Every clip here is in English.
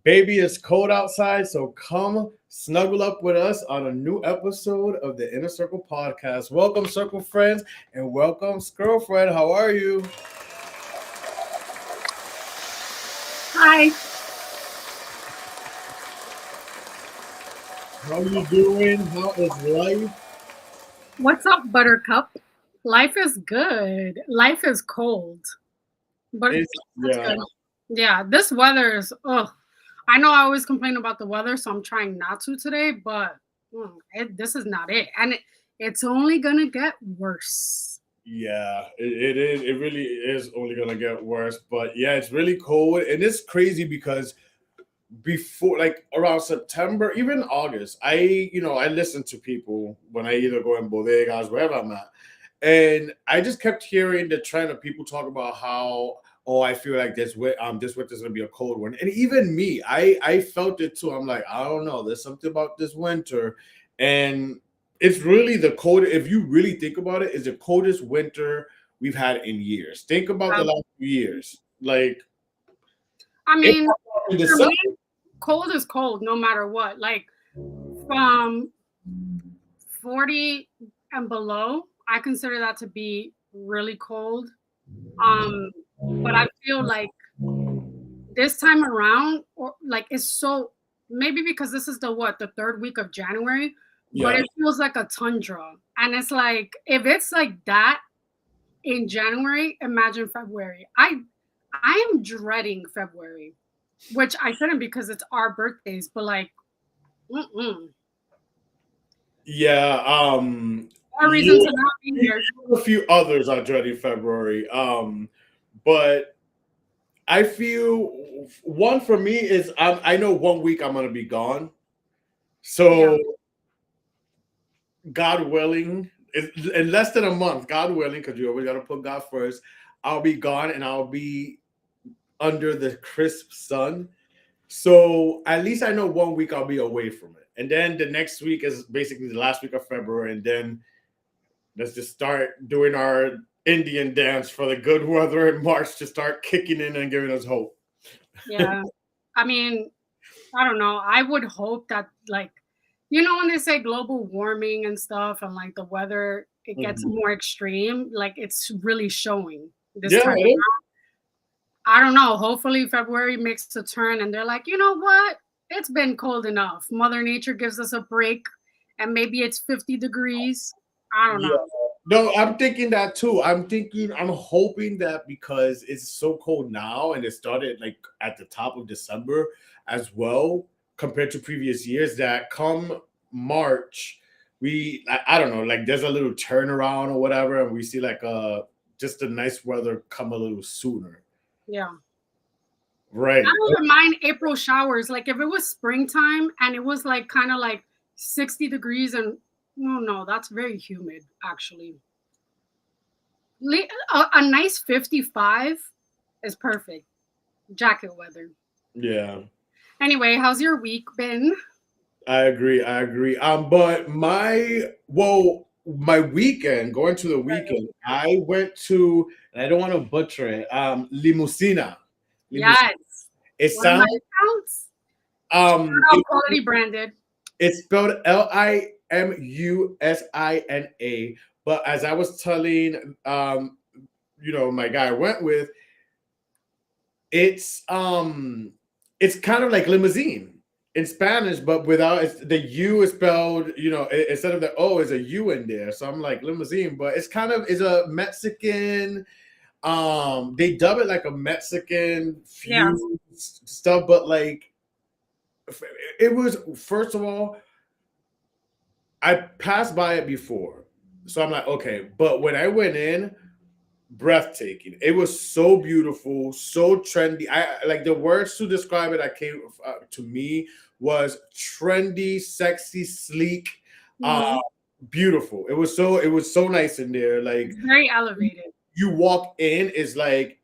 Baby, it's cold outside, so come snuggle up with us on a new episode of the Inner Circle podcast. Welcome, Circle friends, and welcome, girlfriend. How are you? Hi. How are you doing? How is life? What's up, Buttercup? Life is good. Life is cold, but It's it's yeah, good. Yeah, this weather is. Ugh. I know I always complain about the weather, so I'm trying not to today. But this is not it, and it's only gonna get worse. yeah. It is. It really is only gonna get worse. But yeah, it's really cold, and it's crazy because before, like around September, even August, I listen to people when I either go in bodegas, wherever I'm at, and I just kept hearing the trend of people talk about how, oh, I feel like this winter's gonna be a cold one, and even me, I felt it too. I'm like, I don't know, there's something about this winter, and it's really the cold. If you really think about it, is the coldest winter we've had in years. Think about the last few years, like I it mean, in for December. me, cold is cold no matter what. Like from 40 and below, I consider that to be really cold. But I feel like this time around, or like it's so maybe because this is the third week of January, but Yeah. it feels like a tundra. And it's like if it's like that in January, imagine February. I am dreading February, which I shouldn't because it's our birthdays, but like mm-mm. Yeah, More reason you to not be here. a few others are dreading February. But I feel one for me is I know 1 week I'm gonna be gone. Yeah. So God willing, in less than a month, God willing, because you always gotta put God first, I'll be gone and I'll be under the crisp sun. So at least I know 1 week I'll be away from it. And then the next week is basically the last week of February, and then let's just start doing our Indian dance for the good weather in March to start kicking in and giving us hope. Yeah. I mean, I don't know. I would hope that like when they say global warming and stuff and like the weather it gets Mhm. more extreme, like it's really showing this Yeah, time. it is. I don't know. Hopefully February makes a turn and they're like, you know what? It's been cold enough. Mother Nature gives us a break and maybe it's 50 degrees. I don't Yeah. know. No, I'm thinking that too. I'm hoping that because it's so cold now and it started like at the top of December as well, compared to previous years, that come March, I don't know, like there's a little turnaround or whatever, and we see like just the nice weather come a little sooner. Yeah. I Right. don't mind April showers. Like if it was springtime and it was like kind of like 60 degrees and no, that's very humid actually. A nice 55 is perfect. Jacket weather. Yeah. Anyway, how's your week been? I agree. I agree. But my weekend, going to the weekend, I went to, and I don't want to butcher it, Limusina. Limusina. Yes. It One of my sounds, accounts. Shout um, out it, quality branded. it's spelled Limusina. But as I was telling, my guy I went with, it's, it's kind of like limousine in Spanish, but without the U is spelled, instead of the O is a U in there. So I'm like limousine, but it's kind of is a Mexican. They dub it like a Mexican Yeah. fuse stuff, but like it was, first of all, I passed by it before, so I'm like, okay, but when I went in, breathtaking. It was so beautiful, so trendy. I like the words to describe it. I came to me was trendy, sexy, sleek, uh, Mhm. beautiful. It was so nice in there. Like It's very elevated. you walk in, is like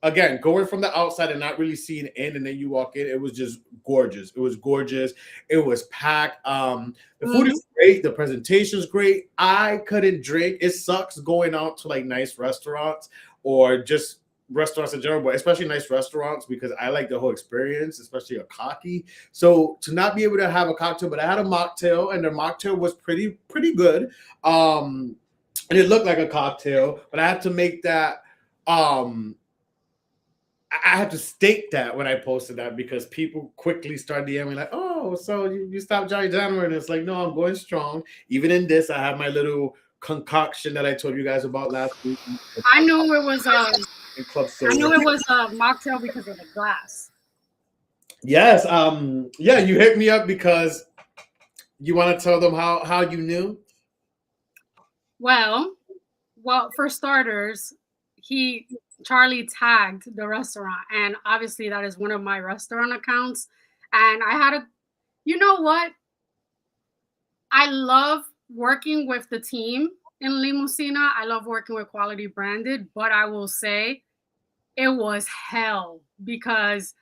again, going from the outside and not really seeing in, and then you walk in, it was just gorgeous. It was gorgeous. It was packed. The food Mhm. is great. The presentation is great. I couldn't drink. It sucks going out to like nice restaurants or just restaurants in general, but especially nice restaurants because I like the whole experience, especially a cocky. So to not be able to have a cocktail, but I had a mocktail, and the mocktail was pretty good. And it looked like a cocktail, but I had to make that. I had to state that when I posted that because people quickly started DMing like, "Oh, so you stopped Johnny January?" And it's like, no, I'm going strong. Even in this, I have my little concoction that I told you guys about last week. I knew it was In Club I Soda. knew it was a mocktail because of the glass. Yes. Yeah, you hit me up because you want to tell them how you knew. Well, for starters, Charlie tagged the restaurant, and obviously that is one of my restaurant accounts. And I had a, you know what? I love working with the team in Limusina. I love working with Quality Branded, but I will say it was hell because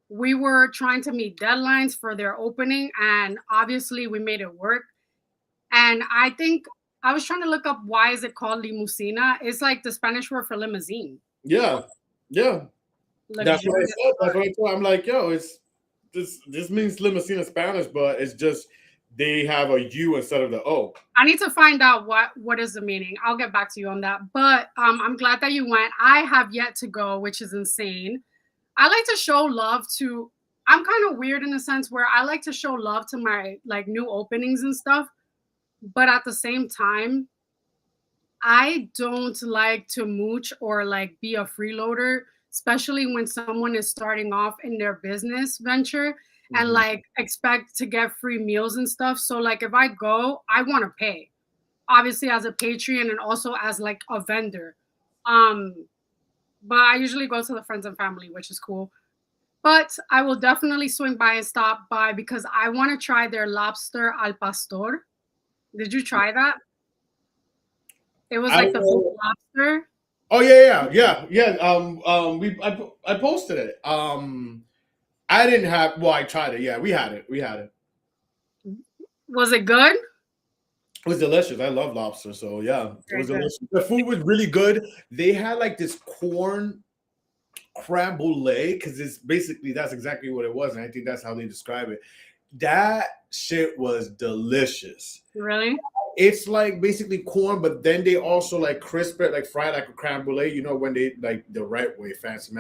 we were trying to meet deadlines for their opening, and obviously we made it work. And I think I was trying to look up why is it called limusina. It's like the Spanish word for limousine. Yeah, yeah. That's what I Luxurious said. That's car. what I told. I'm like, yo, it's this means limousine in Spanish, but it's just they have a U instead of the O. I need to find out what is the meaning. I'll get back to you on that. But I'm glad that you went. I have yet to go, which is insane. I like to show love to. I'm kind of weird in a sense where I like to show love to my like new openings and stuff. But at the same time, I don't like to mooch or like be a freeloader, especially when someone is starting off in their business venture and Mhm. like expect to get free meals and stuff. So like if I go, I want to pay. Obviously as a Patreon and also as like a vendor. Um, but I usually go to the friends and family, which is cool. But I will definitely swing by and stop by because I want to try their lobster al pastor. Did you try that? It was I like the whole will. lobster. Oh yeah. I posted it. I didn't have. Well, I tried it. Yeah, we had it. We had it. Was it good? It was delicious. I love lobster, so yeah, it Very was good. delicious. The food was really good. They had like this corn creme brulee because it's basically that's exactly what it was, and I think that's how they describe it. That shit was delicious. Really? It's like basically corn, but then they also like crisp it, like fry like a creme brulee. You know when they like the right way, fancy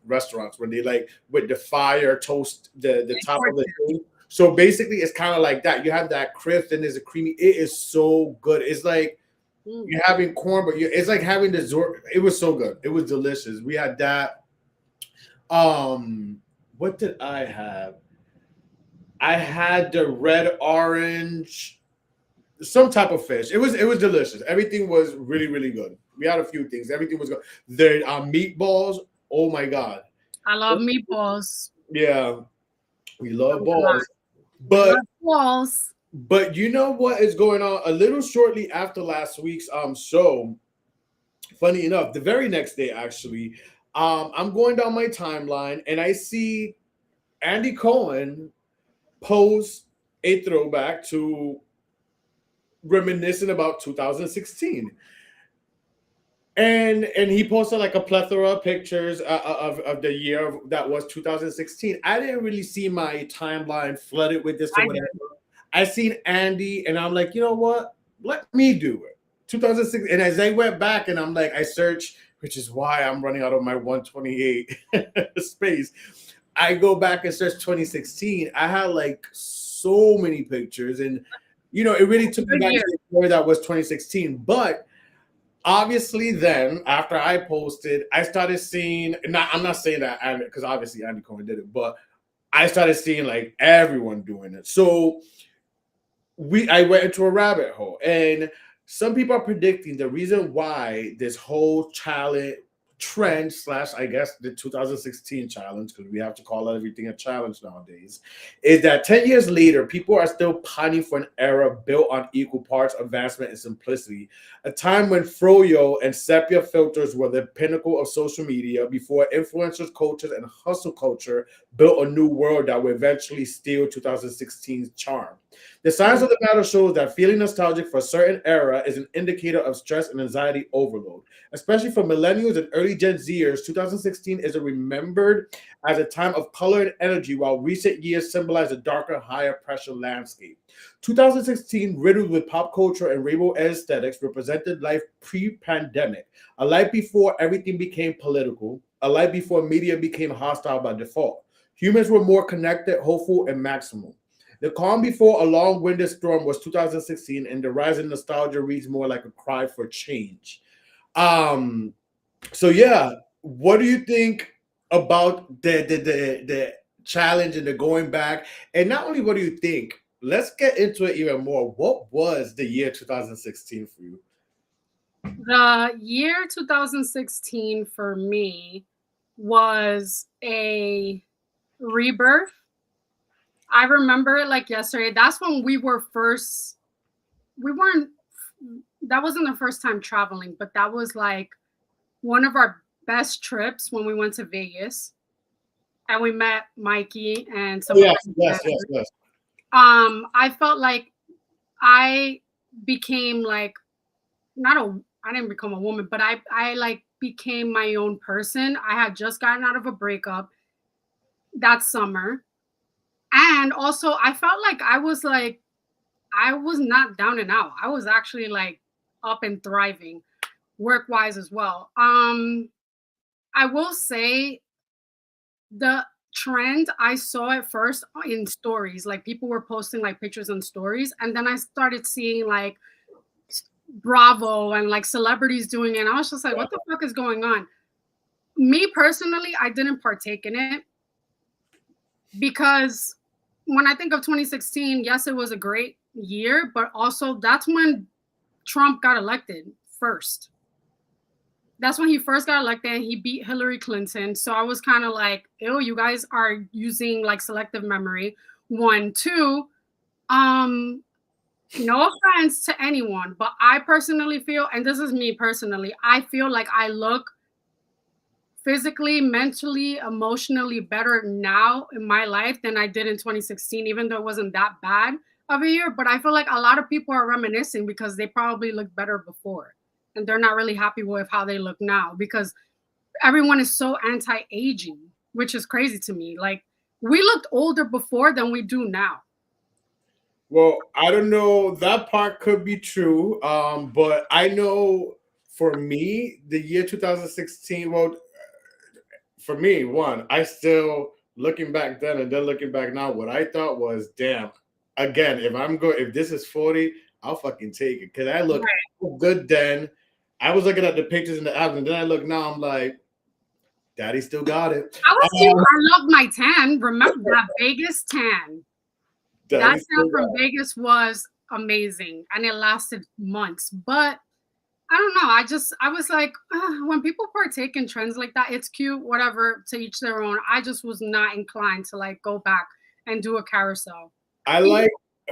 restaurants when they like with the fire toast the Of top course. of the thing. So basically, it's kind of like that. You have that crisp, and there's a creamy. It is so good. It's like Mm. you're having corn, but it's like having dessert. It was so good. It was delicious. We had that. What did I have? I had the red orange some type of fish. It was delicious. Everything was really good. We had a few things. Everything was good. The meatballs. Oh my god. I love meatballs. Yeah, we love I'm not. balls. We But love balls. you know what is going on? A little shortly after last week's show. Funny enough, the very next day actually, I'm going down my timeline and I see Andy Cohen post a throwback to reminiscing about 2016. And he posted like a plethora of pictures of the year that was 2016. I didn't really see my timeline flooded with this or I whatever. did. I seen Andy and I'm like, you know what? Let me do it. 2006. And as I went back and I'm like, I searched, which is why I'm running out of my 128 space. I go back and search 2016. I had like so many pictures and it really took me Good back to year. the story that was 2016. But obviously then after I posted, I started seeing not I'm not saying that because obviously Andy Cohen did it, but I started seeing like everyone doing it. So I went into a rabbit hole and some people are predicting the reason why this whole challenge trend slash, I guess, the 2016 challenge, because we have to call everything a challenge nowadays, is that 10 years later, people are still pining for an era built on equal parts advancement and simplicity. A time when froyo and sepia filters were the pinnacle of social media before influencers, coaches, and hustle culture built a new world that will eventually steal 2016's charm. The science of the matter shows that feeling nostalgic for a certain era is an indicator of stress and anxiety overload. Especially for millennials and early Gen Zers, 2016 is remembered as a time of color and energy, while recent years symbolize a darker, higher pressure landscape. 2016, riddled with pop culture and rainbow aesthetics, represented life pre-pandemic, a life before everything became political, a life before media became hostile by default. Humans were more connected, hopeful, and maximal. The calm before a long-winded storm was 2016, and the rise in nostalgia reads more like a cry for change. Um, so yeah, what do you think about the challenge and the going back? And not only what do you think, let's get into it even more. What was the year 2016 for you? The year 2016 for me was a rebirth. I remember it like yesterday. That's when we weren't, that wasn't the first time traveling, but that was like one of our best trips when we went to Vegas and we met Mikey and some of Yes, our yes, yes, competitors. yes. I felt like I became like not a I didn't become a woman, but I like became my own person. I had just gotten out of a breakup that summer. And also I felt like I was not down and out. I was actually like up and thriving work wise as well. I will say the trend I saw at first in stories, like people were posting like pictures and stories, and then I started seeing like Bravo and like celebrities doing it. And I was just like, what the fuck is going on? Me personally, I didn't partake in it because when I think of 2016, yes, it was a great year, but also that's when Trump got elected first. That's when he first got elected and he beat Hillary Clinton. So I was kind of like, ew, you guys are using like selective memory. One, two, um, no offense to anyone, but I personally feel, and this is me personally, I feel like I look physically, mentally, emotionally better now in my life than I did in 2016, even though it wasn't that bad of a year. But I feel like a lot of people are reminiscing because they probably looked better before and they're not really happy with how they look now because everyone is so anti-aging, which is crazy to me. Like we looked older before than we do now. Well, I don't know. That part could be true. But I know for me, the year 2016, well, for me, one, I still looking back then and then looking back now, what I thought was, damn, again, if this is 40, I'll fucking take it. Cause I look good then. I was looking at the pictures in the album, and then I look now, I'm like, Daddy still got it. I was cute. I love my tan. Remember that Vegas tan? That tan from Vegas was amazing and it lasted months. But I don't know. I was like, when people partake in trends like that, it's cute, whatever, to each their own. I just was not inclined to like go back and do a carousel.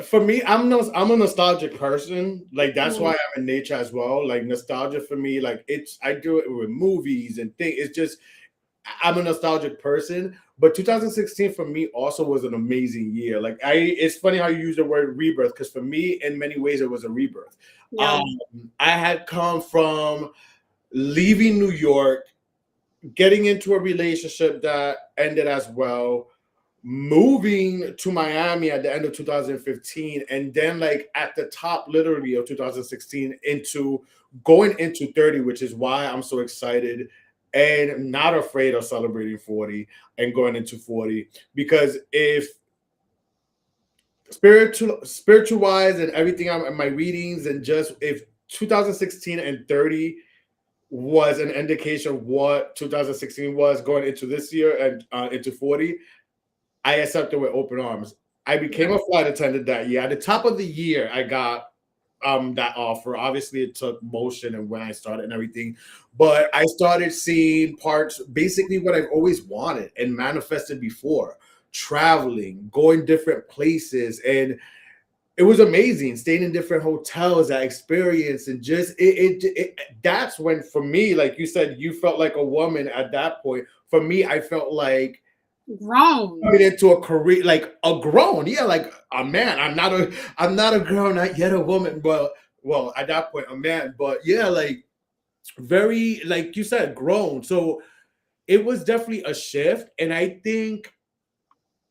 For me, I'm a nostalgic person. Like that's why I'm in nature as well. Like nostalgia for me, like I do it with movies and things. It's just I'm a nostalgic person. But 2016 for me also was an amazing year. Like it's funny how you use the word rebirth because for me, in many ways, it was a rebirth. Yeah. I had come from leaving New York, getting into a relationship that ended as well, moving to Miami at the end of 2015, and then like at the top literally of 2016 into going into 30, which is why I'm so excited and not afraid of celebrating 40 and going into 40. Because if spiritual wise and everything I'm in my readings and just if 2016 and 30 was an indication of what 2016 was going into this year and into 40, I accepted with open arms. I became a flight attendant that year. At the top of the year, I got that offer. Obviously, it took motion and when I started and everything, but I started seeing parts, basically what I've always wanted and manifested before, traveling, going different places, and it was amazing staying in different hotels, that experience, and just that's when, for me, like you said, you felt like a woman at that point. For me, I felt like Grown. coming into a career, like a grown, yeah, like a man. I'm not a girl, not yet a woman, but well, at that point, a man. But yeah, like very, like you said, grown. So it was definitely a shift, and I think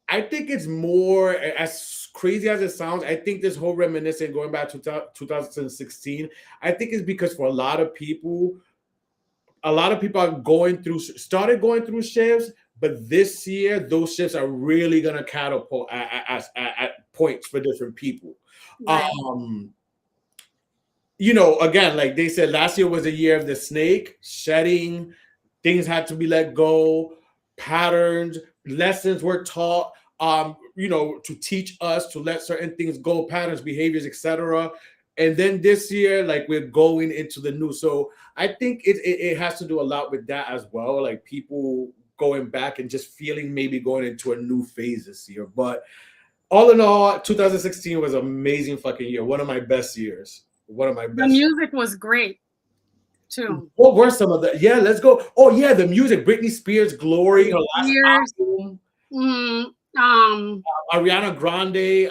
it's more, as crazy as it sounds. I think this whole reminiscing, going back to 2016, I think it's because for a lot of people are started going through shifts, but this year those shifts are really gonna catapult at points for different people. Right. Um, again, like they said, last year was the year of the snake shedding. Things had to be let go. Patterns, lessons were taught. To teach us to let certain things go, patterns, behaviors, etc. And then this year, like we're going into the new. So I think it has to do a lot with that as well. Like people going back and just feeling maybe going into a new phase this year. But all in all, 2016 was an amazing fucking year. One of my best years. One of my The best. music was great too. What were some of the? Yeah, let's go. Oh yeah, the music. Britney Spears, "Glory," her last Years. album. Mm, um, Ariana Grande,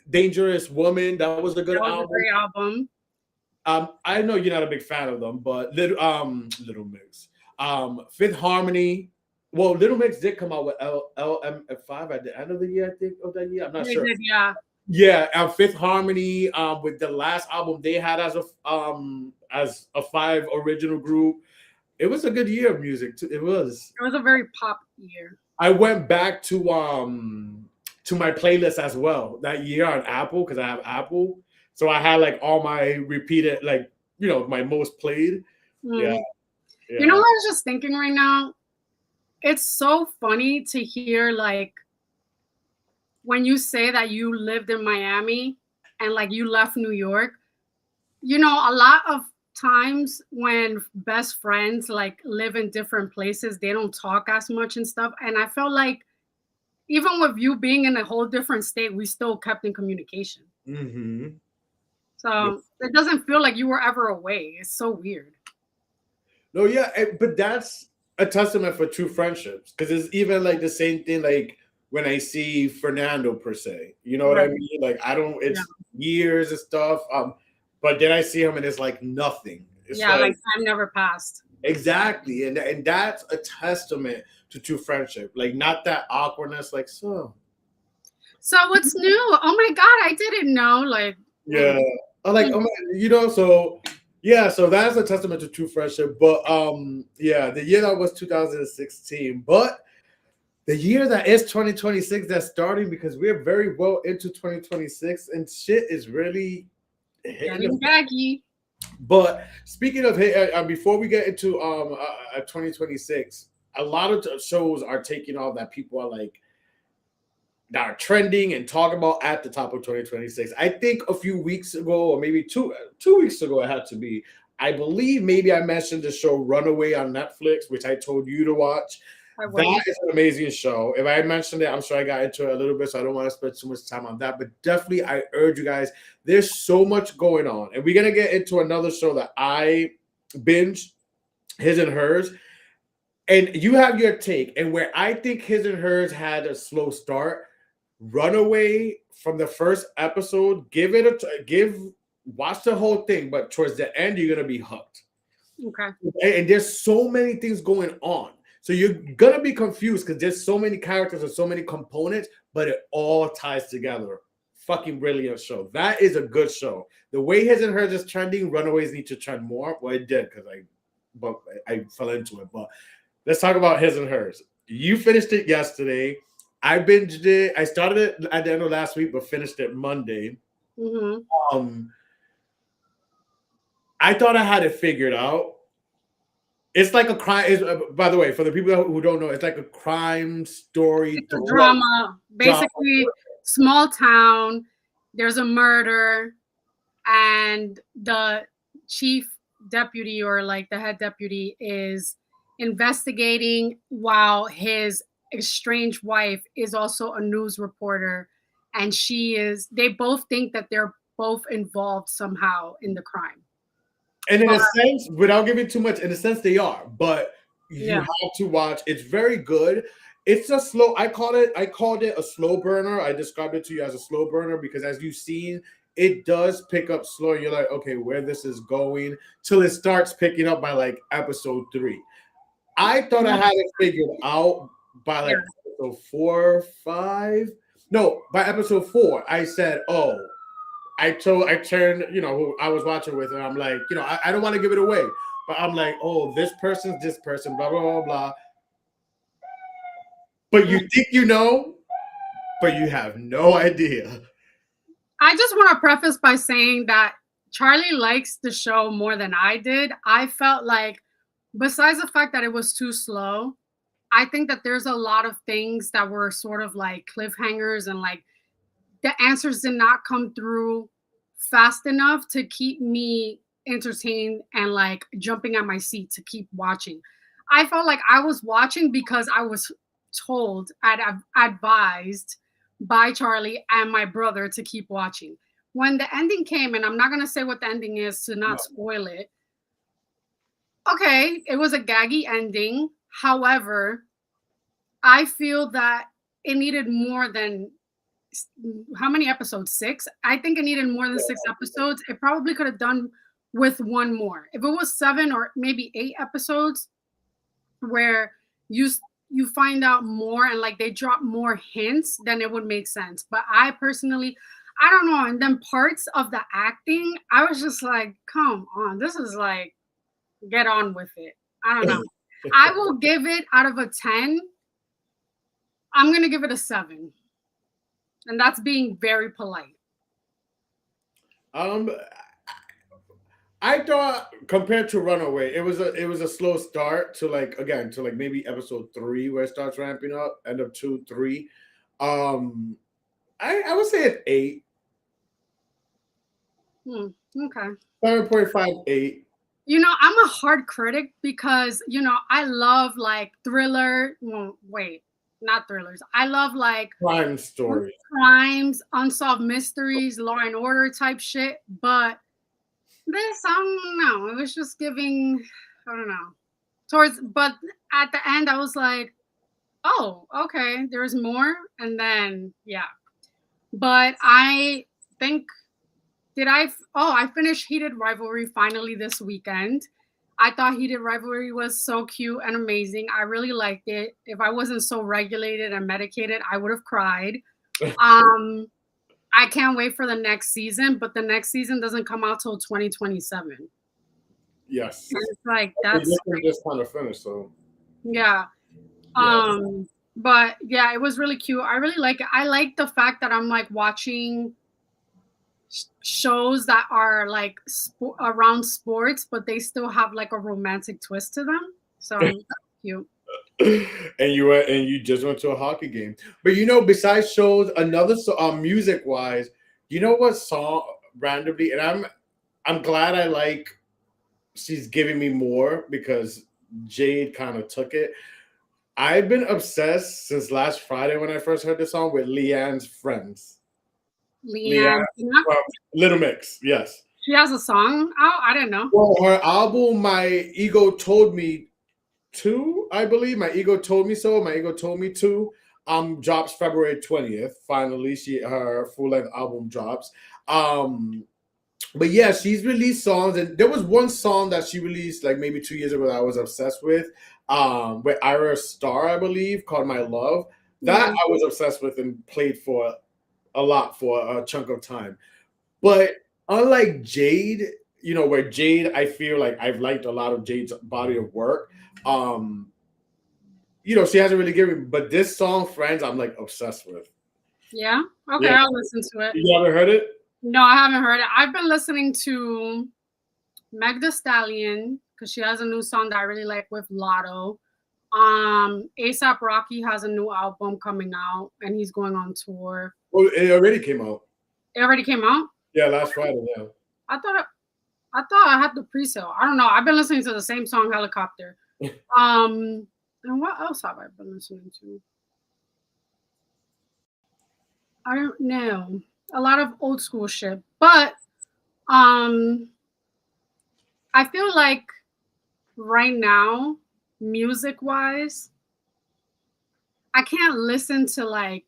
"Dangerous Woman." That was a good that was a album. great album. I know you're not a big fan of them, but Little Mix, Fifth Harmony. Well, Little Mix did come out with LM5 at the end of the year, I think, of that year. I'm not They sure. did, yeah. Yeah, Fifth Harmony, with the last album they had as a five original group. It was a good year of music too. It was. It was a very pop year. I went back to my playlist as well that year on Apple, because I have Apple. So I had like all my repeated, like, my most played. Yeah, Mm. You know yeah. what I was just thinking right now? It's so funny to hear like when you say that you lived in Miami and like you left New York. A lot of times when best friends like live in different places, they don't talk as much and stuff. And I felt like even with you being in a whole different state, we still kept in communication. Hmm. So it doesn't feel like you were ever away. It's so weird. No, yeah, but that's a testament for true friendships, because it's even like the same thing, like when I see Fernando per se. You know what I Right. mean? Like I don't. Yeah. It's years and stuff. But then I see him and it's like nothing. It's Yeah, like like time never passed. exactly, and that's a testament to true friendship. Like not that awkwardness. Like so. So what's new? Oh my god, I didn't know. Like, Yeah. I like, oh my, so yeah, so that's a testament to true friendship. But yeah, the year that was 2016, but the year that is 2026 that's starting, because we're very well into 2026 and shit is really hitting getting the. baggy. But speaking of hit, before we get into 2026, a lot of shows are taking off that people are like, that are trending and talking about at the top of 2026. I think a few weeks ago, or maybe two weeks ago, it had to be. I believe maybe I mentioned the show Runaway on Netflix, which I told you to watch. I That wouldn't. is an amazing show. If I mentioned it, I'm sure I got into it a little bit, so I don't want to spend too much time on that. But definitely, I urge you guys. There's so much going on, and we're gonna get into another show that I binged, His and Hers. And you have your take. And where I think His and Hers had a slow start, Runaway from the first episode, watch the whole thing, but towards the end you're gonna be hooked. Okay. And there's so many things going on, so you're gonna be confused because there's so many characters and so many components, but it all ties together. Fucking brilliant show. That is a good show. The way His and Hers is trending, Runaways need to trend more. Well, it did because I fell into it. But let's talk about His and Hers. You finished it yesterday. I binged it. I started it at the end of last week, but finished it Monday. Mm-hmm. I thought I had it figured out. It's like a crime. By the way, for the people who don't know, it's like a crime story. It's a drama. Basically, small town. There's a murder. and the chief deputy, or like the head deputy, is investigating while his estranged wife is also a news reporter, and they both think that they're both involved somehow in the crime. And in But a sense, without giving too much, in a sense they are, but you yeah, have to watch. It's very good. It's a slow. I called it a slow burner. I described it to you as a slow burner because, as you've seen, it does pick up slow. You're like, okay, where this is going till it starts picking up by like episode 3. I thought I had it figured out by yeah. like episode 4, 5. No, by episode 4, I said, oh, I turned, who I was watching with, and I'm like, I don't want to give it away, but I'm like, oh, this person's this person, blah blah blah blah. But you think you know, but you have no idea. I just want to preface by saying that Charlie likes the show more than I did. I felt like, besides the fact that it was too slow, I think that there's a lot of things that were sort of like cliffhangers, and like the answers did not come through fast enough to keep me entertained and like jumping at my seat to keep watching. I felt like I was watching because I was told, advised by Charlie and my brother to keep watching. When the ending came, and I'm not going to say what the ending is to not spoil it. Okay, it was a gaggy ending. However, I feel that it needed more than, how many episodes? 6? I think it needed more than 6 episodes. It probably could have done with one more. If it was 7 or maybe 8 episodes where you find out more and like they drop more hints, then it would make sense. But I personally, I don't know. And then parts of the acting, I was just like, come on, this is like, get on with it. I don't know. I will give it, out of a 10, I'm going to give it a 7. And that's being very polite. I thought compared to Runaway, it was a slow start to like maybe episode 3 where it starts ramping up, end of 2, 3. I would say an 8. Okay. 7.58. I'm a hard critic because, I love like thriller. Well, wait, not thrillers. I love like Crime stories. crimes, unsolved mysteries, Law and Order type shit. But this, I don't know. It was just giving, I don't know. But at the end, I was like, oh, okay, there's more. And then, yeah. But I think, I finished Heated Rivalry finally this weekend. I thought Heated Rivalry was so cute and amazing. I really liked it. If I wasn't so regulated and medicated, I would have cried. I can't wait for the next season, but the next season doesn't come out till 2027. Yes. And it's like, that's just kind of finished, so yeah. But yeah, it was really cute. I really like it. I like the fact that I'm like watching shows that are like around sports, but they still have like a romantic twist to them. So cute. And you just went to a hockey game. But besides shows, another music wise, what song randomly, and I'm glad she's giving me more because Jade kind of took it. I've been obsessed since last Friday when I first heard the song with Leanne's Friends. Leanne from Little Mix, yes. She has a song out? I didn't know. Well, her album, My Ego Told Me To, I believe. My Ego Told Me So. My Ego Told Me To. Drops February 20th. Finally, her full-length album drops. But yeah, she's released songs, and there was one song that she released like maybe 2 years ago that I was obsessed with Ira Star, I believe, called My Love. That I was obsessed with and played for a lot for a chunk of time. But unlike Jade, where Jade, I feel like I've liked a lot of Jade's body of work. She hasn't really given me, but this song, Friends, I'm like obsessed with. Yeah? Okay, yeah. I'll listen to it. You haven't heard it? No, I haven't heard it. I've been listening to Meg Thee Stallion because she has a new song that I really like with Lotto. A$AP Rocky has a new album coming out and he's going on tour. Well, it already came out. It already came out? Yeah, last Friday, yeah. I thought I had the pre-sale. I don't know. I've been listening to the same song, Helicopter. And what else have I been listening to? I don't know. A lot of old school shit. But um I feel like right now, music wise, I can't listen to like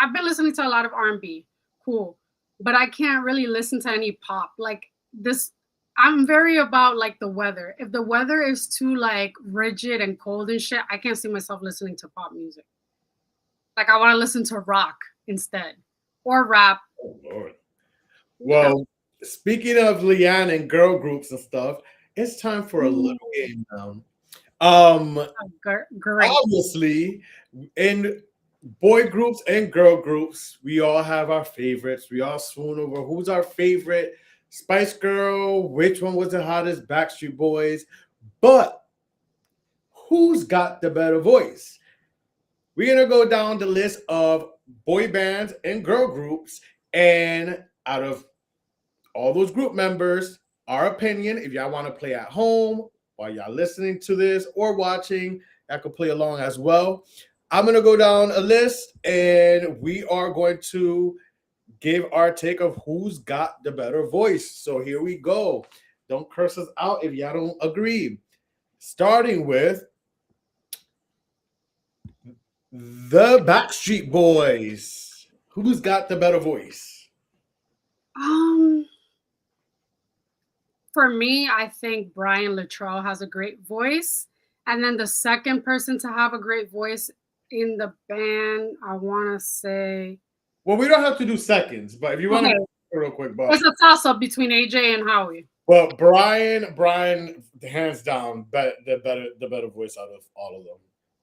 I've been listening to a lot of R&B. Cool. But I can't really listen to any pop. Like this I'm very about like the weather. If the weather is too like rigid and cold and shit, I can't see myself listening to pop music. Like I want to listen to rock instead or rap. Oh, Lord. Yeah. Well, speaking of Leanne and girl groups and stuff, it's time for a little Mm, game now. Um, great. Obviously, in boy groups and girl groups, we all have our favorites. We all swoon over who's our favorite Spice Girl, which one was the hottest Backstreet Boys, but who's got the better voice? We're gonna go down the list of boy bands and girl groups, and out of all those group members, our opinion, if y'all want to play at home while y'all listening to this or watching, y'all can play along as well. I'm going to go down a list and we are going to give our take of who's got the better voice. So here we go. Don't curse us out if y'all don't agree. Starting with the Backstreet Boys. Who's got the better voice? Um For me, I think Brian Luttrell has a great voice. And then the second person to have a great voice in the band, I want to say. Well, we don't have to do seconds, but if you want to Okay, real quick, but it's a toss up between AJ and Howie. well, Brian, hands down, the better voice out of all of them,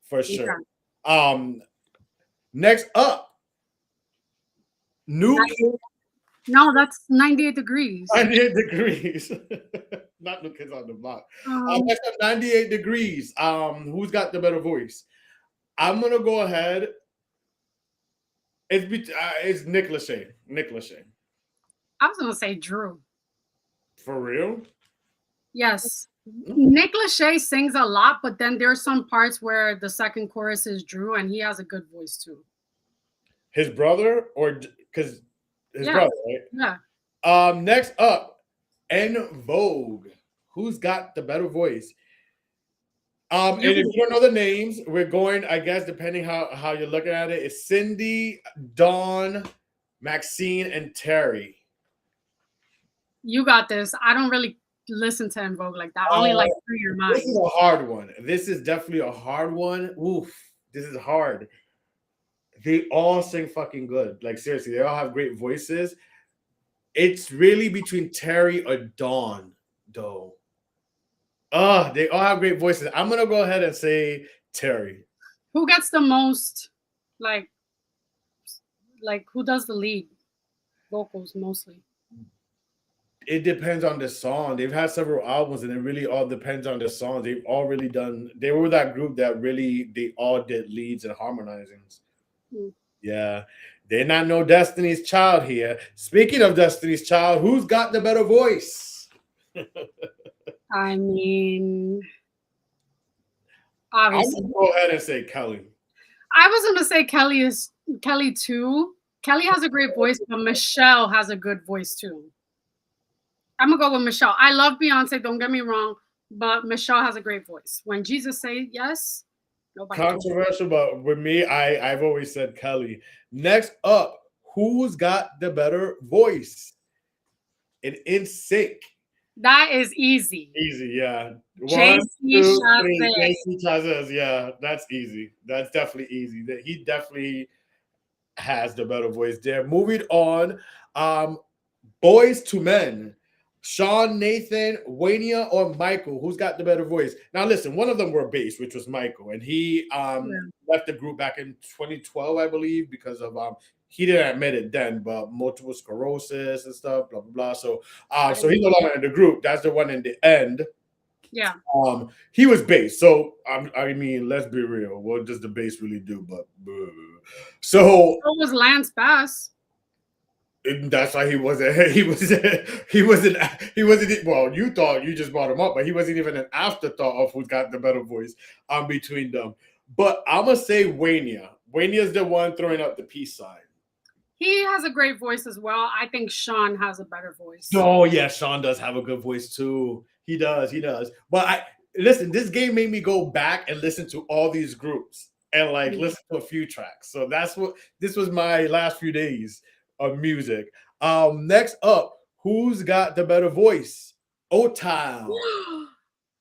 for sure. Okay. Next up, New Kid, No, that's 98 Degrees. 98 Degrees, not New Kids on the Block. Um, Next up, 98 Degrees. Who's got the better voice? I'm gonna go ahead. It's Nick Lachey. Nick Lachey. I was going to say Drew. For real? Yes. Nick Lachey sings a lot, but then there's some parts where the second chorus is Drew, and he has a good voice too. His brother, or because his Yeah. brother, right? Yeah. Next up, En Vogue. Who's got the better voice? And if you don't know the names, we're going, I guess, depending how you're looking at it, it's Cindy, Dawn, Maxine, and Terry. You got this. I don't really listen to En Vogue like that. Only like Through Your Mind. This is a hard one. This is definitely a hard one. Oof, this is hard. They all sing fucking good. Like seriously, they all have great voices. It's really between Terry or Dawn, though. They all have great voices. I'm gonna go ahead and say Terry. Who gets the most like who does the lead vocals mostly? It depends on the song. They've had several albums, and it really all depends on the songs. They've all really done. They were that group that really they all did leads and harmonizings. Yeah, they're not no Destiny's Child here. Speaking of Destiny's Child, who's got the better voice? I mean, I'm obviously. gonna go ahead and say Kelly. I was gonna say Kelly too. Kelly has a great voice, but Michelle has a good voice too. I'm gonna go with Michelle. I love Beyonce, don't get me wrong, but Michelle has a great voice. When Jesus say yes, nobody. Controversial, but with me, I've always said Kelly. Next up, who's got the better voice? In sync. That is easy. Easy, yeah. JC Chazez, yeah, that's easy. That's definitely easy. That he definitely has the better voice there. Moving on, Boys to Men. Sean, Nathan, Waynia, or Michael? Who's got the better voice? Now, listen, one of them were bass, which was Michael, and he left the group back in 2012, I believe, because of he didn't admit it then, but multiple sclerosis and stuff, blah blah blah. So, so he's no longer in the group. That's the one in the end. Yeah. He was bass. So I mean, let's be real. What does the bass really do? But so was Lance Bass. And that's why he wasn't. He was. He wasn't. He wasn't. Well, you thought you just brought him up, but he wasn't even an afterthought of who's got the better voice between them. But I'm gonna say Waynia. Waynia's the one throwing up the peace sign. He has a great voice as well. I think Sean has a better voice. Oh yeah, Sean does have a good voice too. He does. He does. But I listen. This game made me go back and listen to all these groups and like Mm. listen to a few tracks. So that's what this was my last few days of music. Next up, who's got the better voice? O Town.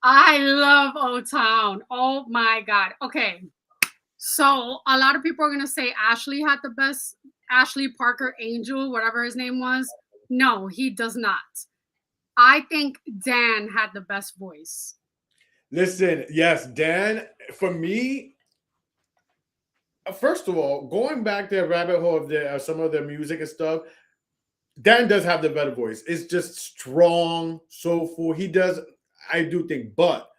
I love O Town. Oh my God. Okay. So a lot of people are gonna say Ashley had the best, Ashley Parker Angel, whatever his name was. No, he does not. I think Dan had the best voice. Listen, yes, Dan. For me, first of all, going back to the rabbit hole of some of their music and stuff, Dan does have the better voice. It's just strong, soulful. He does, I do think, but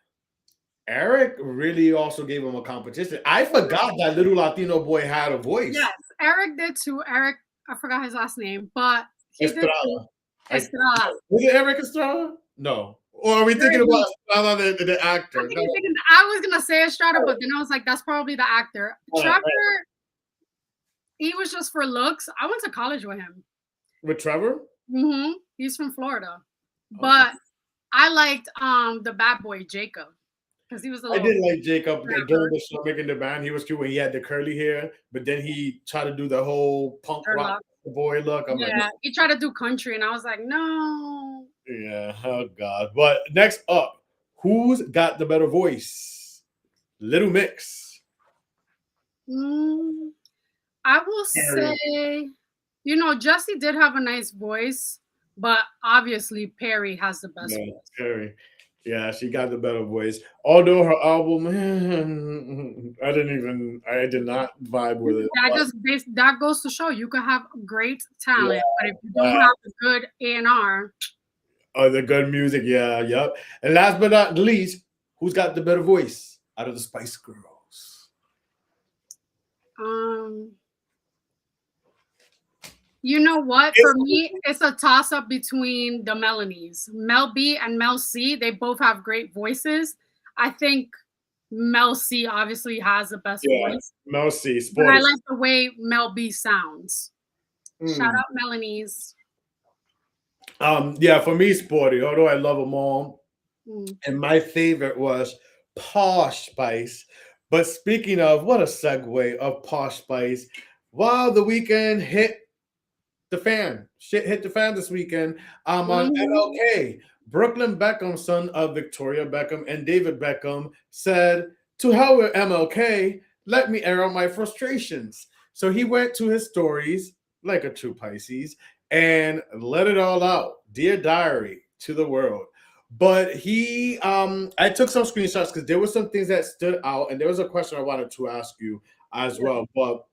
Eric really also gave him a competition. I forgot that little Latino boy had a voice. Yes, Eric did too. Eric, I forgot his last name, but he did too. Estrada. Estrada. Was it Eric Estrada? No. Or are we thinking about Estrada, the actor? No. I was gonna say Estrada, but then I was like, that's probably the actor. Trevor, he was just for looks. I went to college with him. With Trevor? Mm-hmm. He's from Florida. But I liked the bad boy Jacob. Because he was a I little did like Jacob during the show making the band. He was cute when he had the curly hair, but then he tried to do the whole punk rock boy look. I'm like, he tried to do country, and I was like, no. Yeah, oh God. But next up, who's got the better voice? Little Mix. I will say, you know, Jessie did have a nice voice, but obviously Perry has the best voice. Perry. Yeah, she got the better voice. Although her album, I did not vibe with it. That goes to show you can have great talent, but if you don't have a good A&R. Oh, the good music, yeah, yep. And last but not least, who's got the better voice out of the Spice Girls? You know what? For me, it's a toss-up between the Melanies. Mel B and Mel C, they both have great voices. I think Mel C obviously has the best voice. Mel C. But I like the way Mel B sounds. Shout out Melanies. Yeah, for me, Sporty, although I love them all. And my favorite was Posh Spice. But speaking of, what a segue of Posh Spice. Wow, the weekend hit the fan. Shit hit the fan this weekend. On MLK, Brooklyn Beckham, son of Victoria Beckham and David Beckham, said, "To hell with MLK, let me air out my frustrations." So he went to his stories, like a true Pisces, and let it all out. Dear diary to the world. But he, I took some screenshots because there were some things that stood out, and there was a question I wanted to ask you as well. But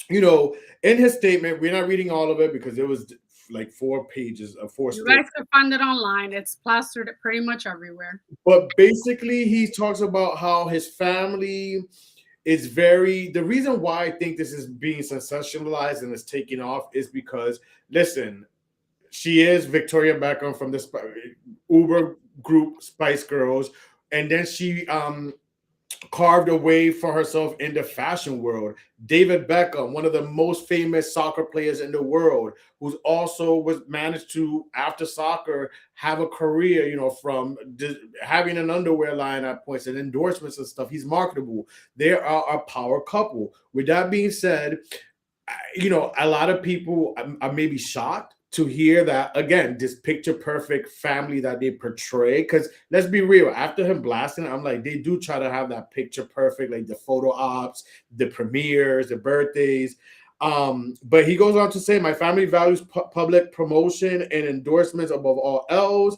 you know, in his statement, we're not reading all of it because it was like 4 pages of 4 You guys can find it online. It's plastered pretty much everywhere. But basically, he talks about how his family is the reason why I think this is being sensationalized and is taking off is because, listen, she is Victoria Beckham from the Uber group Spice Girls, and then she carved a way for herself in the fashion world. David Beckham, one of the most famous soccer players in the world, who's also was managed to, after soccer, have a career, you know, from having an underwear line at points and endorsements and stuff. He's marketable. They are a power couple. With that being said, you know, a lot of people are maybe shocked to hear that, again, this picture perfect family that they portray. Because let's be real, after him blasting, I'm like, they do try to have that picture perfect, like the photo ops, the premieres, the birthdays. But he goes on to say, my family values public promotion and endorsements above all else.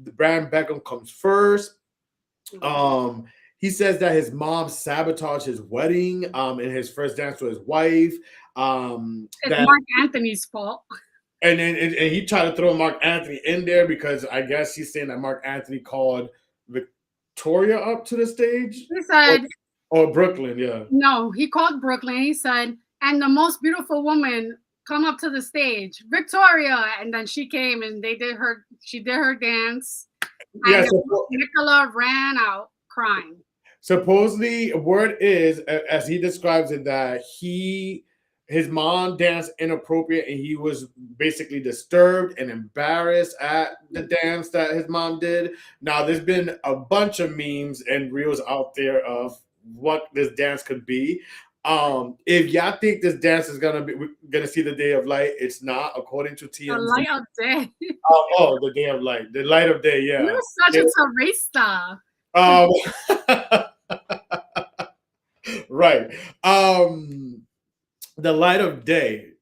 The brand Beckham comes first. He says that his mom sabotaged his wedding and his first dance with his wife. It's Mark Anthony's fault. And then and he tried to throw Mark Anthony in there because I guess he's saying that Mark Anthony called Victoria up to the stage. He said, or Brooklyn, yeah. No, he called Brooklyn. He said, and the most beautiful woman come up to the stage, Victoria, and then she came and she did her dance, Yeah, and Nicola ran out crying. supposedly, word is, as he describes it, that his mom danced inappropriate, and he was basically disturbed and embarrassed at the dance that his mom did. Now, there's been a bunch of memes and reels out there of what this dance could be. If y'all think this dance is gonna see the day of light, it's not, according to The TMZ. light of day. Oh, the day of light, the light of day, yeah. You're such a terrorista. Um, right. The light of day.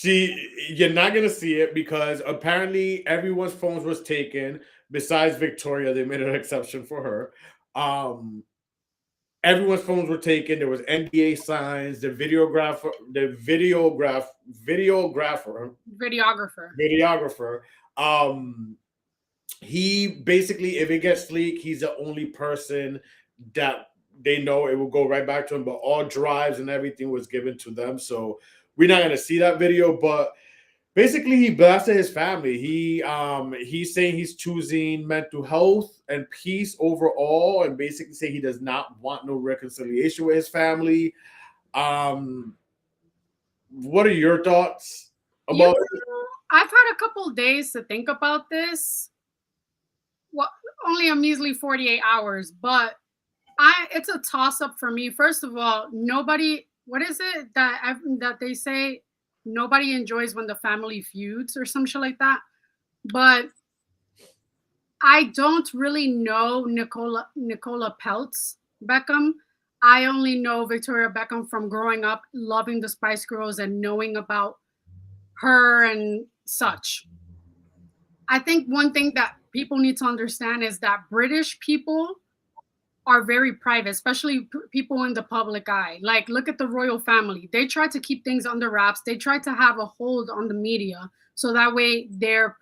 You're not gonna see it because apparently everyone's phones was taken. Besides Victoria, they made an exception for her. Um, Everyone's phones were taken. There was NDA signs. Videographer. Videographer. Um, he basically, if it gets leaked, he's the only person that they know it will go right back to him. But all drives and everything was given to them, so we're not gonna see that video. But basically, he blasted his family. He's saying he's choosing mental health and peace overall, and basically say he does not want no reconciliation with his family. Um, what are your thoughts about it? I've had a couple days to think about this. Well, only a measly 48 hours, but it's a toss up for me. First of all, nobody, what is it that they say, nobody enjoys when the family feuds or some shit like that. But I don't really know Nicola Peltz Beckham. I only know Victoria Beckham from growing up loving the Spice Girls and knowing about her and such. I think one thing that people need to understand is that British people are very private, especially people in the public eye. Like, look at the royal family. They try to keep things under wraps. They try to have a hold on the media so that way their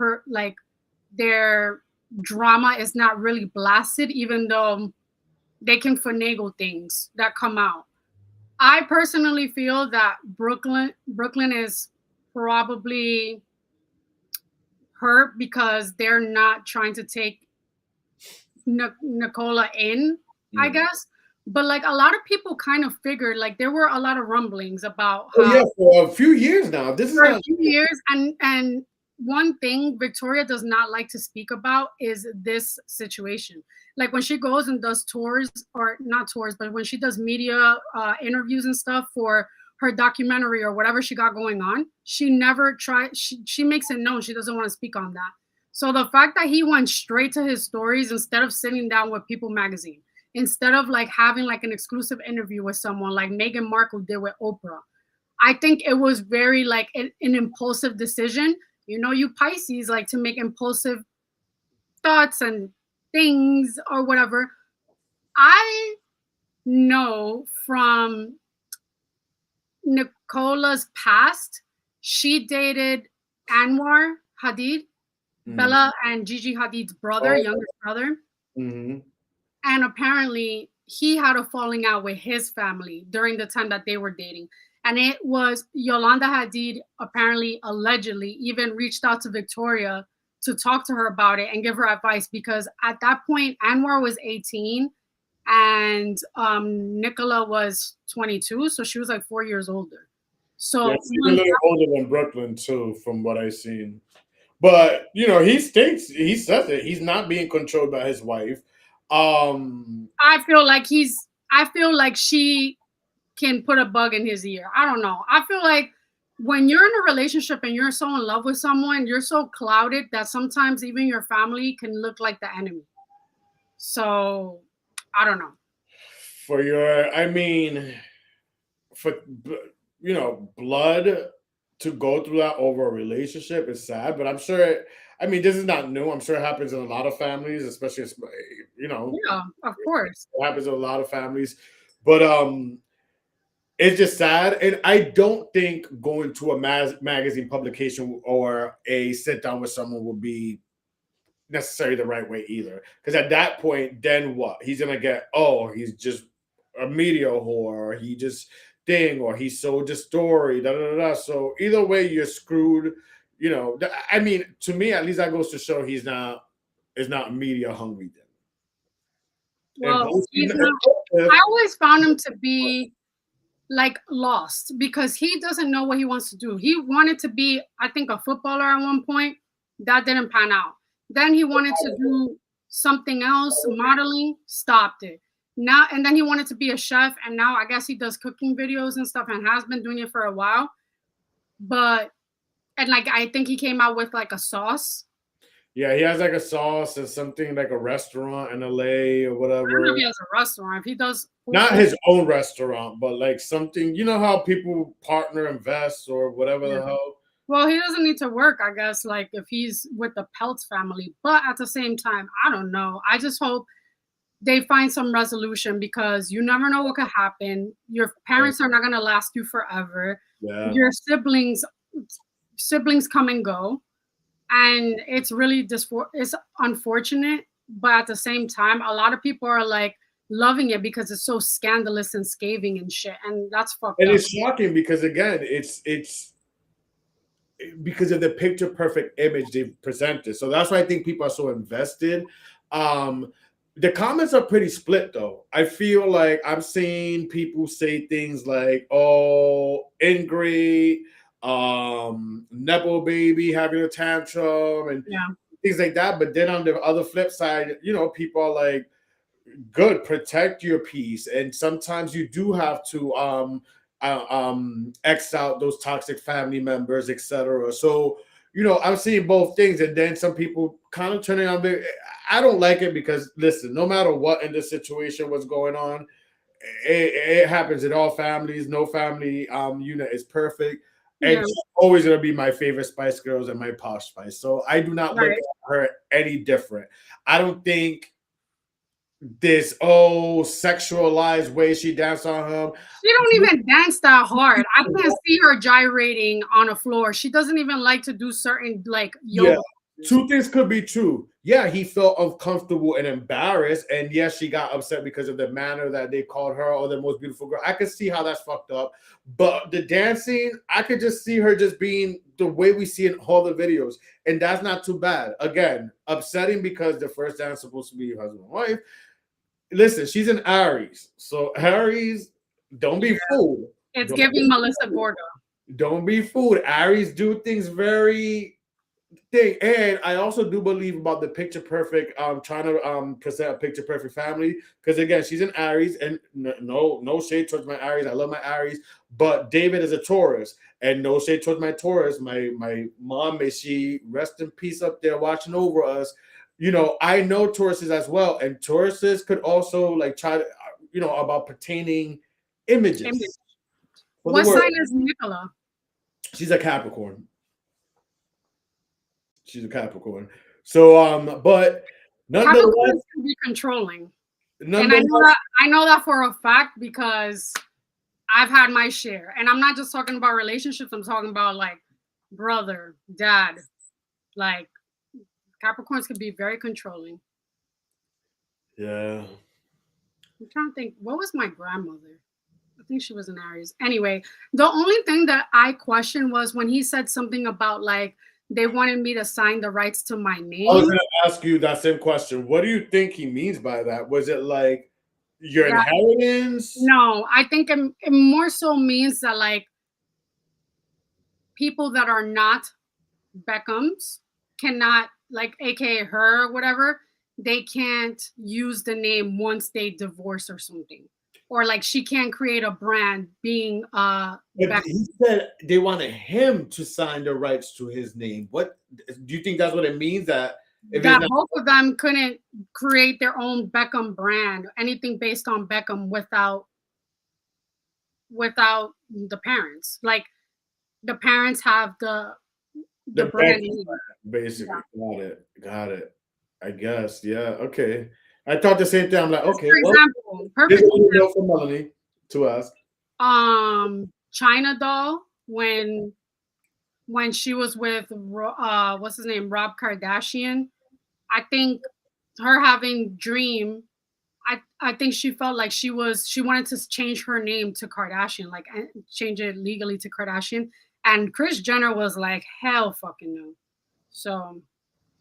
drama is not really blasted, even though they can finagle things that come out. I personally feel that Brooklyn is probably hurt because they're not trying to take Nicola in, I guess. But like a lot of people kind of figured, like there were a lot of rumblings about Oh how yeah, for a few years now. This is for a not. few years, and one thing Victoria does not like to speak about is this situation. Like when she goes and does tours, or not tours, but when she does media interviews and stuff for her documentary or whatever she got going on, she never tried. She makes it known she doesn't want to speak on that. So the fact that he went straight to his stories instead of sitting down with People Magazine, instead of like having like an exclusive interview with someone like Meghan Markle did with Oprah, I think it was very like an impulsive decision. You know, you Pisces like to make impulsive thoughts and things or whatever. I know from Nicola's past, she dated Anwar Hadid, Bella and Gigi Hadid's brother, youngest brother. Mm-hmm. And apparently he had a falling out with his family during the time that they were dating. And it was Yolanda Hadid apparently allegedly even reached out to Victoria to talk to her about it and give her advice, because at that point Anwar was 18 and Nicola was 22, so she was like 4 years older. So Yeah, she's a little older than Brooklyn too, from what I've seen. But you know, he says it. He's not being controlled by his wife. I feel like she can put a bug in his ear. I don't know. I feel like when you're in a relationship and you're so in love with someone, you're so clouded that sometimes even your family can look like the enemy. So I don't know. I mean, for blood to go through that over a relationship is sad, but I'm sure. I mean, this is not new. I'm sure it happens in a lot of families, especially Yeah, of course. it happens in a lot of families. But it's just sad, and I don't think going to a magazine publication or a sit down with someone would be necessarily the right way either. Because at that point, then what? He's gonna get, oh, he's just a media whore. He just thing, or he sold the story. Da, da, da, da. So either way, you're screwed. You know, I mean, to me, at least that goes to show he's not is not media hungry. Then and Well, posting. he's not. I always found him to be like lost because he doesn't know what he wants to do. He wanted to be, I think, a footballer at one point. That didn't pan out. Then he wanted to do something else, modeling, stopped it. Now and then he wanted to be a chef, and now I guess he does cooking videos and stuff and has been doing it for a while. But and like I think he came out with like a sauce. Yeah, he has like a sauce and something like a restaurant in LA or I don't know if whatever. he has a restaurant. If he does Not his own restaurant, but like something. You know how people partner, invest, or whatever yeah. the hell. Well, he doesn't need to work, I guess, like if he's with the Peltz family. But at the same time, I don't know. I just hope they find some resolution because you never know what could happen. Your parents are not going to last you forever. Yeah. Your siblings come and go, and it's really it's unfortunate. But at the same time, a lot of people are like loving it because it's so scandalous and scathing and shit, and that's fucked And up. it's shocking because again, it's because of the picture perfect image they've presented. So that's why I think people are so invested. The comments are pretty split though. I feel like I'm seeing people say things like, "Oh, ingrate, Nepo baby having a tantrum," and Yeah, things like that. But then on the other flip side, you know, people are like, good, protect your peace, and sometimes you do have to x out those toxic family members, etc. So you know, I'm seeing both things, and then some people kind of turning on me. I don't like it because listen, no matter what in this situation, what's going on, it happens in all families. No family unit is perfect, and yeah, she's always gonna be my favorite Spice Girls and my Posh Spice. So I do not look right. at her any different. I don't think this oh sexualized way she danced on him. She don't even dance that hard. I can't see her gyrating on a floor. She doesn't even like to do certain like Yeah, yoga. two things could be true. Yeah, he felt uncomfortable and embarrassed, and yes, she got upset because of the manner that they called her or the most beautiful girl. I could see how that's fucked up, but the dancing, I could just see her just being the way we see in all the videos, and that's not too bad. Again, upsetting because the first dance is supposed to be husband and wife. Listen, she's an Aries, so Aries, don't Yeah, be fooled. it's Don't, giving Melissa Gorga. don't be fooled. Aries do things very thing, and I also do believe about the picture perfect. Trying to present a picture perfect family because again, she's an Aries, and no shade towards my Aries. I love my Aries, but David is a Taurus, and no shade towards my Taurus. My mom, may she rest in peace up there watching over us. You know, I know Tauruses as well, and Tauruses could also like try to, you know, about pertaining images for the What world. sign is Nicola? She's a Capricorn. She's a Capricorn. So, but nonetheless, Capricorns can be controlling, and nonetheless, I know that for a fact because I've had my share. And I'm not just talking about relationships. I'm talking about like brother, dad. Like Capricorns can be very controlling. yeah. I'm trying to think. What was my grandmother? I think she was an Aries. Anyway, the only thing that I questioned was when he said something about like they wanted me to sign the rights to my I was name. going to ask you that same question. What do you think he means by that? Was it like your Yeah, inheritance? no, I think it more so means that like people that are not Beckhams cannot like aka her or whatever, they can't use the name once they divorce or something. Or like she can't create a brand being But Beckham. he said they wanted him to sign the rights to his name. What do you think that's what it means? That if it's That not, both of them couldn't create their own Beckham brand, anything based on Beckham without the parents. Like the parents have the the brand Beckham, name. basically. Yeah. Got it. Got it. I guess. Yeah. Okay. I thought the same thing. I'm like, Just okay, for well, example, this perfect is a note example. for Melanie to ask. China Doll when she was with what's his name, Rob Kardashian. I think her having Dream, I think she felt like she wanted to change her name to Kardashian, like change it legally to Kardashian. And Kris Jenner was like, hell fucking no. So,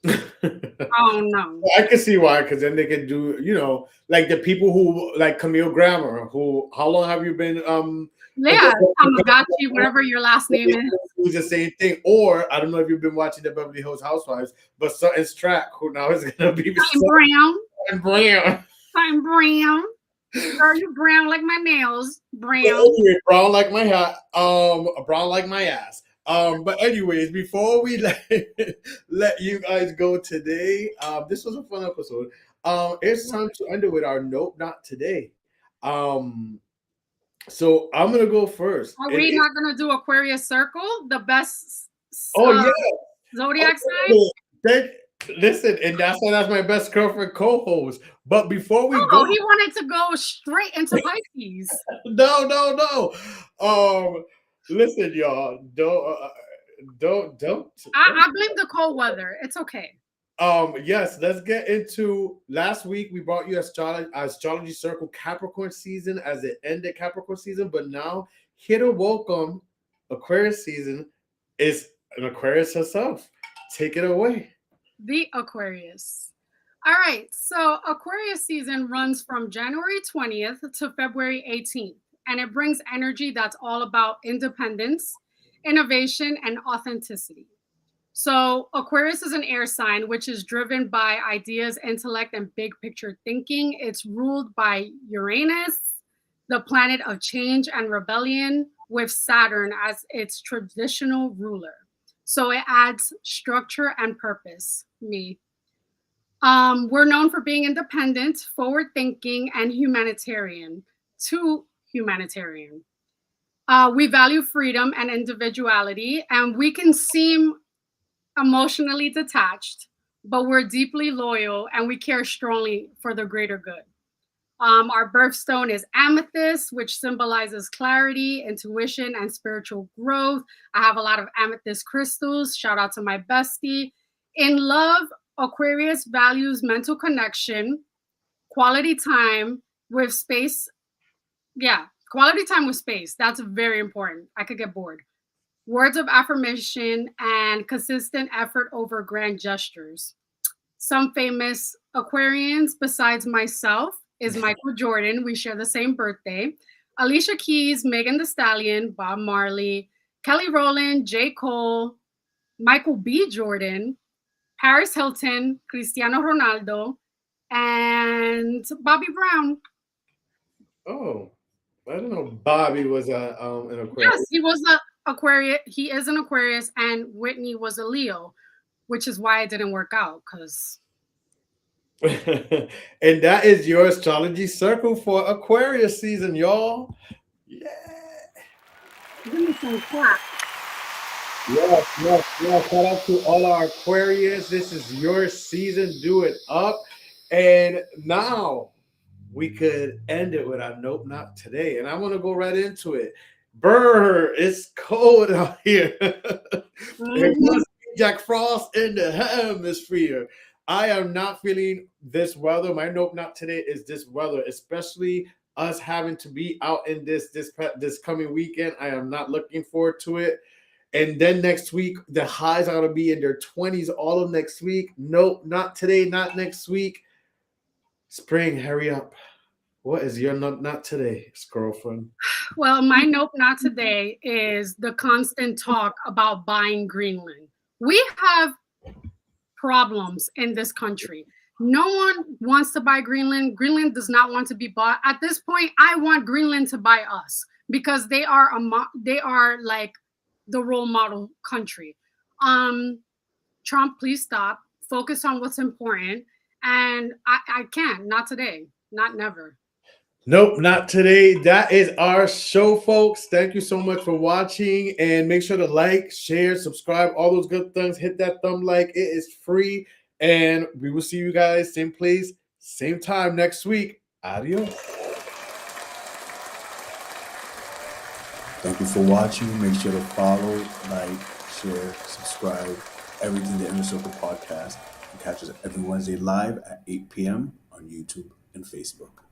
oh no. I can see why, because then they could do, like the people who like Camille Grammer, who how long have you been Yeah, Tamagotchi, whatever your last name is. Who's the same thing. Or I don't know if you've been watching the Beverly Hills Housewives, but Sutton Strack, who now is gonna be Brown. Brown. I'm brown. Girl, you brown like my nails. Brown. Anyway, brown like my hat. Brown like my ass. But anyways, before we let you guys go today, this was a fun episode. It's time to end it with our nope, not today. So I'm gonna go first. Are we not gonna do Aquarius Circle, the best? Yeah, zodiac sign. Listen, and that's my best girlfriend co-host. But before we go, he wanted to go straight into Pisces. No. Listen, y'all, don't. I blame the cold weather. It's okay. Yes, let's get into last week. We brought you astrology circle Capricorn season as it ended Capricorn season, but now here to welcome Aquarius season is an Aquarius herself. Take it away. The Aquarius. All right, so Aquarius season runs from January 20th to February 18th, and it brings energy that's all about independence, innovation, and authenticity. So Aquarius is an air sign, which is driven by ideas, intellect, and big picture thinking. It's ruled by Uranus, the planet of change and rebellion, with Saturn as its traditional ruler. So it adds structure and purpose. We're known for being independent, forward thinking, and humanitarian. We value freedom and individuality, and we can seem emotionally detached, but we're deeply loyal and we care strongly for the greater good. Our birthstone is amethyst, which symbolizes clarity, intuition, and spiritual growth. I have a lot of amethyst crystals. Shout out to my bestie. In love, Aquarius values mental connection, quality time with space. Yeah, quality time with space. That's very important. I could get bored. Words of affirmation and consistent effort over grand gestures. Some famous Aquarians besides myself is Michael Jordan. We share the same birthday. Alicia Keys, Megan Thee Stallion, Bob Marley, Kelly Rowland, J. Cole, Michael B. Jordan, Paris Hilton, Cristiano Ronaldo, and Bobby Brown. Oh, I don't know. Bobby was an Aquarius. Yes, he was an Aquarius. He is an Aquarius, and Whitney was a Leo, which is why it didn't work out, because. And that is your astrology circle for Aquarius season, y'all. Yeah. Give me some clap. Yes. Shout out to all our Aquarius. This is your season. Do it up. And now we could end it with our nope, not today. And I want to go right into it. Brr, it's cold out here. It must be Jack Frost in the hemisphere. I am not feeling this weather. My nope, not today is this weather, especially us having to be out in this coming weekend. I am not looking forward to it. And then next week, the highs are going to be in their 20s all of next week. Nope, not today, not next week. Spring, hurry up. What is your nope, not today, girlfriend? Well, my nope, not today is the constant talk about buying Greenland. We have problems in this country. No one wants to buy Greenland. Greenland does not want to be bought. At this point, I want Greenland to buy us because they are like the role model country. Trump, please stop. Focus on what's important. And I can't. Not today. Not never. Nope, not today. That is our show, folks. Thank you so much for watching. And make sure to like, share, subscribe, all those good things. Hit that thumb like. It is free. And we will see you guys same place, same time next week. Adios. Thank you for watching. Make sure to follow, like, share, subscribe, everything the Inner Circle Podcast. You catch us every Wednesday live at 8 p.m. on YouTube. and Facebook.